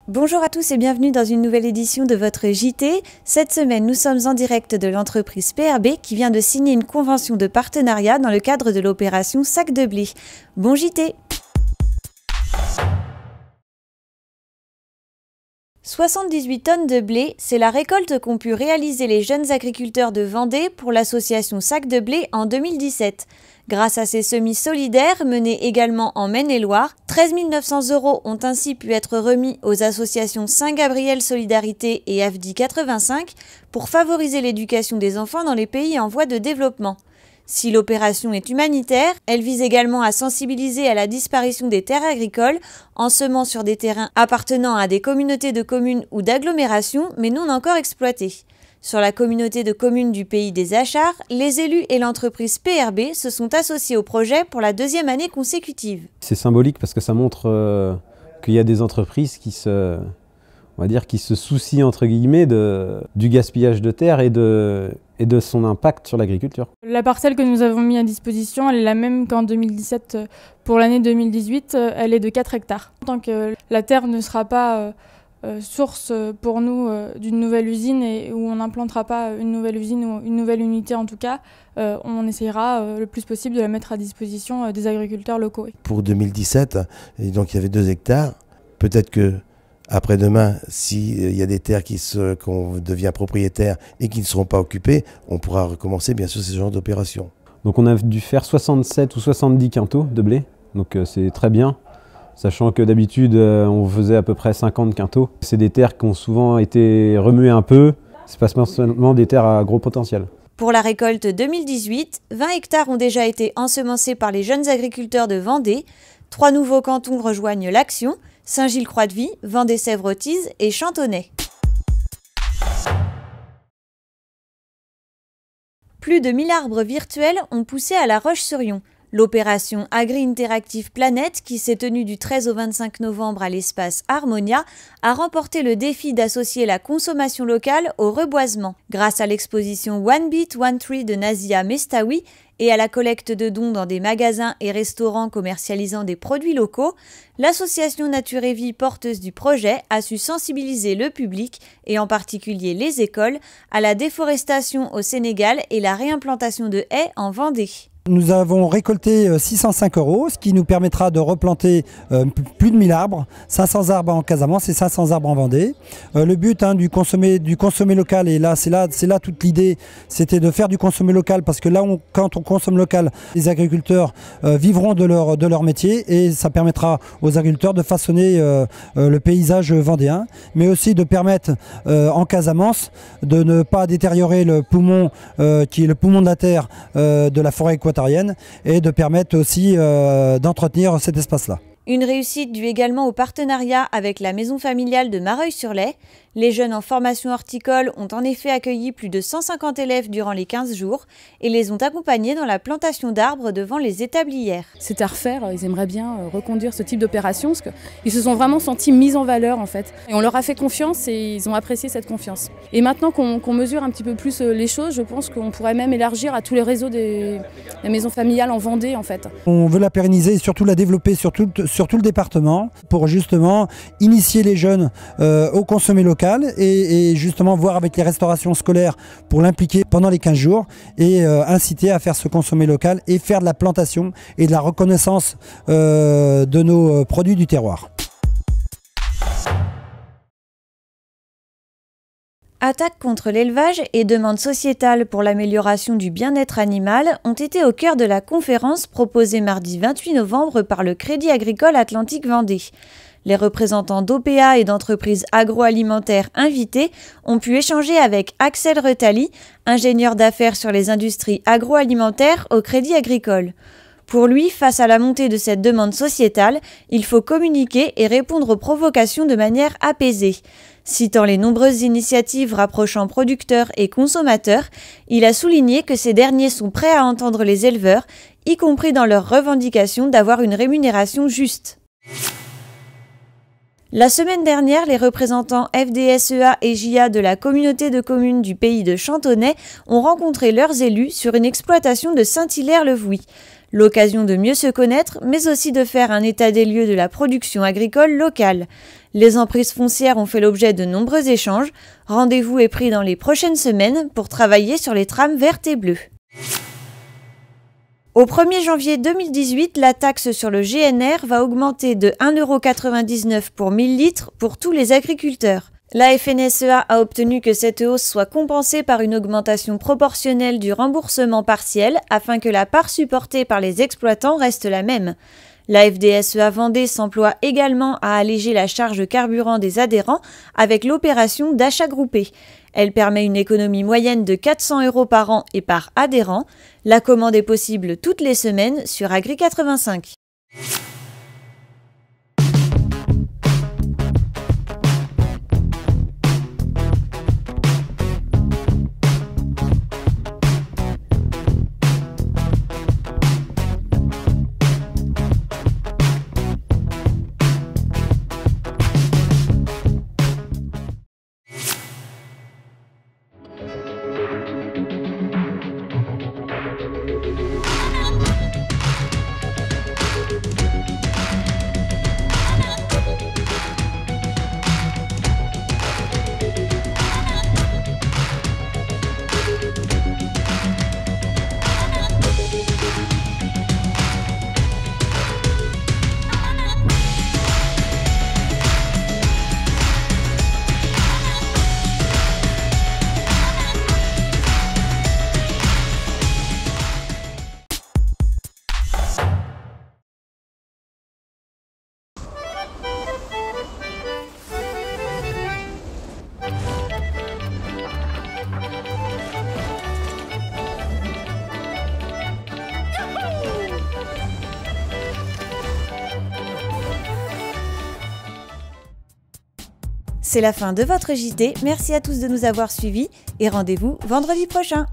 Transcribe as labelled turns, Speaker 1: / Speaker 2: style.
Speaker 1: Bonjour à tous et bienvenue dans une nouvelle édition de votre JT. Cette semaine, nous sommes en direct de l'entreprise PRB qui vient de signer une convention de partenariat dans le cadre de l'opération Sac de blé. Bon JT! 78 tonnes de blé, c'est la récolte qu'ont pu réaliser les jeunes agriculteurs de Vendée pour l'association Sac de blé en 2017. Grâce à ces semis solidaires menés également en Maine-et-Loire, 13 900 € ont ainsi pu être remis aux associations Saint-Gabriel Solidarité et AFDI 85 pour favoriser l'éducation des enfants dans les pays en voie de développement. Si l'opération est humanitaire, elle vise également à sensibiliser à la disparition des terres agricoles en semant sur des terrains appartenant à des communautés de communes ou d'agglomérations mais non encore exploitées. Sur la communauté de communes du pays des Achards, les élus et l'entreprise PRB se sont associés au projet pour la deuxième année consécutive.
Speaker 2: C'est symbolique parce que ça montre qu'il y a des entreprises qui se soucient entre guillemets du gaspillage de terre et de son impact sur l'agriculture.
Speaker 3: La parcelle que nous avons mis à disposition, elle est la même qu'en 2017. Pour l'année 2018, elle est de 4 hectares. Tant que la terre ne sera pas source pour nous d'une nouvelle usine et où on n'implantera pas une nouvelle usine ou une nouvelle unité en tout cas, on essayera le plus possible de la mettre à disposition des agriculteurs locaux.
Speaker 4: Pour 2017, et donc il y avait 2 hectares. Peut-être que après-demain, s'il y a des terres qu'on devient propriétaire et qui ne seront pas occupées, on pourra recommencer bien sûr ce genre d'opération.
Speaker 2: Donc on a dû faire 67 ou 70 quintaux de blé, donc c'est très bien. Sachant que d'habitude, on faisait à peu près 50 quintaux. C'est des terres qui ont souvent été remuées un peu. C'est pas seulement des terres à gros potentiel.
Speaker 1: Pour la récolte 2018, 20 hectares ont déjà été ensemencés par les jeunes agriculteurs de Vendée. 3 nouveaux cantons rejoignent l'action, Saint-Gilles-Croix-de-Vie, Vendée-Sèvres-Otise et Chantonnay. Plus de 1000 arbres virtuels ont poussé à La Roche-sur-Yon. L'opération Agri-Interactive Planète, qui s'est tenue du 13 au 25 novembre à l'espace Harmonia, a remporté le défi d'associer la consommation locale au reboisement. Grâce à l'exposition One Beat, One Tree de Nazia Mestaoui et à la collecte de dons dans des magasins et restaurants commercialisant des produits locaux, l'association Nature et Vie, porteuse du projet, a su sensibiliser le public, et en particulier les écoles, à la déforestation au Sénégal et la réimplantation de haies en Vendée.
Speaker 5: Nous avons récolté 605 €, ce qui nous permettra de replanter plus de 1000 arbres, 500 arbres en Casamance et 500 arbres en Vendée. Le but du consommé local, et là c'est là toute l'idée, c'était de faire du consommé local, parce que là quand on consomme local, les agriculteurs vivront de leur métier, et ça permettra aux agriculteurs de façonner le paysage vendéen, mais aussi de permettre en Casamance de ne pas détériorer le poumon qui est le poumon de la terre de la forêt équatoriale, et de permettre aussi d'entretenir cet espace-là.
Speaker 1: Une réussite due également au partenariat avec la maison familiale de Mareuil-sur-Lay. Les jeunes en formation horticole ont en effet accueilli plus de 150 élèves durant les 15 jours et les ont accompagnés dans la plantation d'arbres devant les établières.
Speaker 6: C'est à refaire, ils aimeraient bien reconduire ce type d'opération parce qu'ils se sont vraiment sentis mis en valeur en fait. Et on leur a fait confiance et ils ont apprécié cette confiance. Et maintenant qu'on mesure un petit peu plus les choses, je pense qu'on pourrait même élargir à tous les réseaux des maisons familiales en Vendée en fait.
Speaker 5: On veut la pérenniser et surtout la développer sur tout le département pour justement initier les jeunes au consommé local et justement voir avec les restaurations scolaires pour l'impliquer pendant les 15 jours et inciter à faire ce consommé local et faire de la plantation et de la reconnaissance de nos produits du terroir.
Speaker 1: Attaques contre l'élevage et demandes sociétales pour l'amélioration du bien-être animal ont été au cœur de la conférence proposée mardi 28 novembre par le Crédit Agricole Atlantique Vendée. Les représentants d'OPA et d'entreprises agroalimentaires invités ont pu échanger avec Axel Retali, ingénieur d'affaires sur les industries agroalimentaires au Crédit Agricole. Pour lui, face à la montée de cette demande sociétale, il faut communiquer et répondre aux provocations de manière apaisée. Citant les nombreuses initiatives rapprochant producteurs et consommateurs, il a souligné que ces derniers sont prêts à entendre les éleveurs, y compris dans leur revendication d'avoir une rémunération juste. La semaine dernière, les représentants FDSEA et JA de la communauté de communes du pays de Chantonnay ont rencontré leurs élus sur une exploitation de Saint-Hilaire-le-Vouy. L'occasion de mieux se connaître, mais aussi de faire un état des lieux de la production agricole locale. Les emprises foncières ont fait l'objet de nombreux échanges. Rendez-vous est pris dans les prochaines semaines pour travailler sur les trames vertes et bleues. Au 1er janvier 2018, la taxe sur le GNR va augmenter de 1,99 € pour 1000 litres pour tous les agriculteurs. La FNSEA a obtenu que cette hausse soit compensée par une augmentation proportionnelle du remboursement partiel afin que la part supportée par les exploitants reste la même. La FDSEA Vendée s'emploie également à alléger la charge carburant des adhérents avec l'opération d'achat groupé. Elle permet une économie moyenne de 400 € par an et par adhérent. La commande est possible toutes les semaines sur Agri85. C'est la fin de votre JT, merci à tous de nous avoir suivis et rendez-vous vendredi prochain.